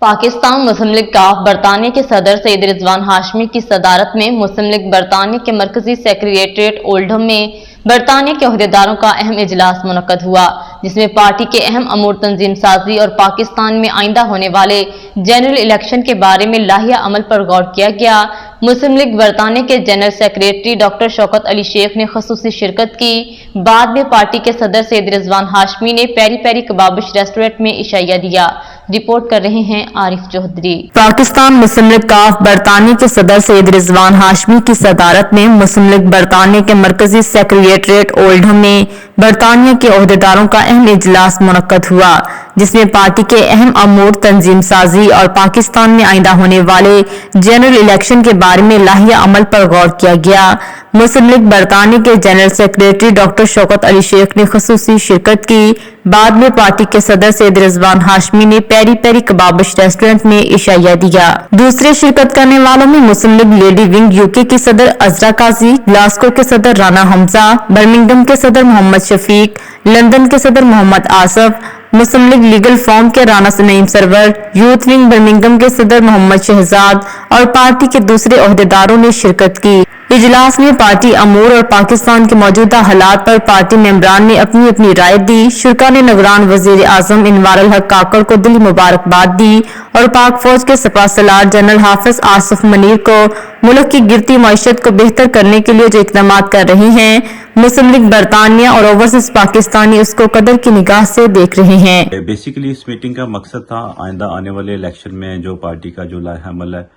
पाकिस्तान मुस्लिम league काफ बरतानिया के सदर सैयद रिजवान हाशमी की सदारत में मुस्लिम लीग बरतानिया के मरकजी सेक्रेटेरिएट ओल्डहम में बरतानिया के अहदेदारों का अहम इजलास मुनक्कद हुआ, जिसमें पार्टी के अहम अमूर तंजीम साजी और पाकिस्तान में आइंदा होने वाले जनरल इलेक्शन के बारे में लाहिया अमल पर गौर किया गया। मुस्लिम लीग बरतानिया के general secretary doctor Shaukat Ali Sheikh ने खसूसी शिरकत की। बाद में पार्टी के सदर सैयद रिजवान हाशमी ने पेरी पेरी कबाबिश रेस्टोरेंट में इशाया दिया। रिपोर्ट कर रहे हैं आरिफ चौधरी। पाकिस्तान मुस्लिम लीग काफ बरतानिया के सदर सैयद रिजवान हाशमी की सदारत में मुस्लिम लीग बरतानिया के मरकजी सेक्रेटेरिएट ओल्डहम में बरतानिया के अहदेदारों का अहम इजलास मुनक्कद हुआ, जिसमें पार्टी के अहम अमूर तंजीम साजी और पाकिस्तान में आइंदा होने वाले जनरल इलेक्शन के बारे में लाहिया अमल पर गौर किया गया। मुस्लिम लीग बरतानिया के general secretary doctor Shaukat Ali Sheikh ने खसूसी शिरकत की। बाद में पार्टी के सदर सैयद रिजवान हाशमी ने पेरी पेरी कबाबिश रेस्टोरेंट में इशाया दिया। दूसरे शिरकत करने वालों में मुस्लिम लीग लेडी विंग यूके की सदर अजरा काजी, ग्लासगो के सदर राना हमजा, बर्मिंघम के सदर मोहम्मद शफीक, लंदन के सदर मोहम्मद आसफ, मुस्लिम लीग लीगल फॉर्म के Rana Naeem Sarwar, youth wing Birmingham के सदर मोहम्मद शहजाद और पार्टी के दूसरे अहदेदारों ने शिरकत की। इजलास में पार्टी अमूर और पाकिस्तान के मौजूदा हालात पर पार्टी मेंबरान ने अपनी अपनी राय दी। शुरा ने निगरान वजीर आजम इनवार अल हक काकड़ को दिली मुबारकबाद दी और पाक फौज के सपा सलार जनरल हाफिज आसिफ मनीर को मुल्क की गिरती मईशत को बेहतर करने के लिए जो इकदाम कर रहे हैं, मुस्लिम लीग बरतानिया और ओवरसीज पाकिस्तानी उसको कदर की निगाह से देख रहे हैं। बेसिकली इस मीटिंग का मकसद था आइंदा आने वाले इलेक्शन में जो पार्टी का जो लाइहा अमल है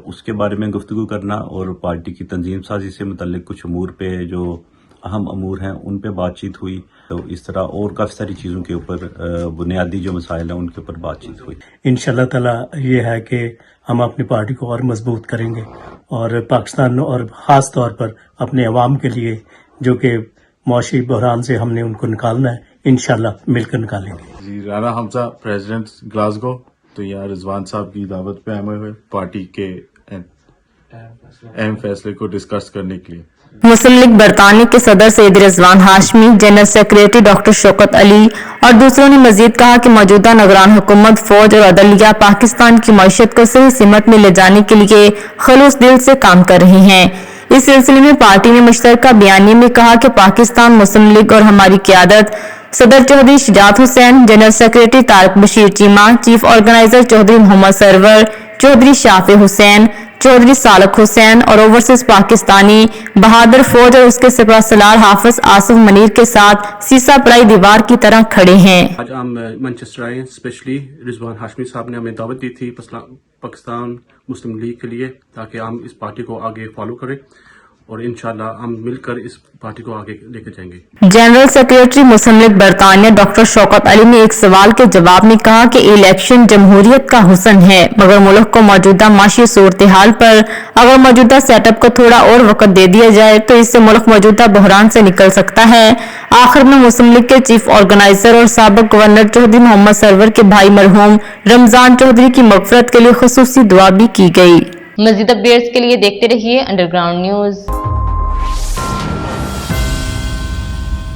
उसके बारे में गुफ्तगू करना और पार्टी की तंजीम साजी से मुतल्लिक कुछ अमूर पे जो अहम अमूर हैं उन पे बातचीत हुई। तो इस तरह और काफ़ी सारी चीज़ों के ऊपर बुनियादी जो मसाइल हैं उनके ऊपर बातचीत हुई। इंशाल्लाह ताला ये है कि हम अपनी पार्टी को और मजबूत करेंगे और पाकिस्तान और ख़ास तौर पर अपने अवाम के लिए जो कि मौशी बहरान से हमने उनको निकालना है, इंशाल्लाह मिलकर निकालेंगे। जी, राना हमजा प्रेसिडेंट ग्लासगो, तो यहाँ रिजवान साहब की दावत पे आए हुए पार्टी के अहम फैसले को डिस्कस करने के लिए। मुस्लिम लीग बरतानिया के सदर Syed Rizwan Hashmi, general secretary doctor Shaukat Ali और दूसरों ने मजीद कहा कि मौजूदा निगरान हुकूमत, फौज और अदलिया पाकिस्तान की मईशत को सही सिमत में ले जाने के लिए खलूस दिल से काम कर रही हैं। इस सिलसिले में पार्टी ने मुश्तरका बयानी में कहा कि पाकिस्तान मुस्लिम लीग और हमारी क़यादत सदर Chaudhry Shujaat Hussain, general secretary Tariq Bashir Cheema, chief organiser Chaudhry Mohammad Sarwar, Chaudhry Shafay Hussain, Chaudhry Salik Hussain और ओवरसीज पाकिस्तानी बहादुर फौज और उसके सपा सलार हाफिज आसिफ मनीर के साथ सीसा पराई दीवार की तरह खड़े हैं। आज हम मैनचेस्टर आए, स्पेशली रिजवान हाशमी साहब ने हमें दावत दी थी पाकिस्तान मुस्लिम लीग के लिए, ताकि हम इस पार्टी को आगे फॉलो करें और इंशाल्लाह हम मिलकर इस पार्टी को आगे लेकर जाएंगे। जनरल सेक्रेटरी मुस्लिम लीग बरतानिया डॉक्टर शौकत अली ने एक सवाल के जवाब में कहा कि इलेक्शन जमहूरियत का हुस्न है, मगर मुल्क को मौजूदा माशी सूरत हाल पर अगर मौजूदा सेटअप को थोड़ा और वक्त दे दिया जाए तो इससे मुल्क मौजूदा बहरान से निकल सकता है। आखिर में मुस्लिम लीग के चीफ ऑर्गेनाइजर और साबिक गवर्नर चौधरी मोहम्मद सरवर के भाई मरहूम रमजान चौधरी की मगफरत के लिए खुसूसी दुआ भी की गई। मज़ीद अपडेट्स के लिए देखते रहिए अंडरग्राउंड न्यूज।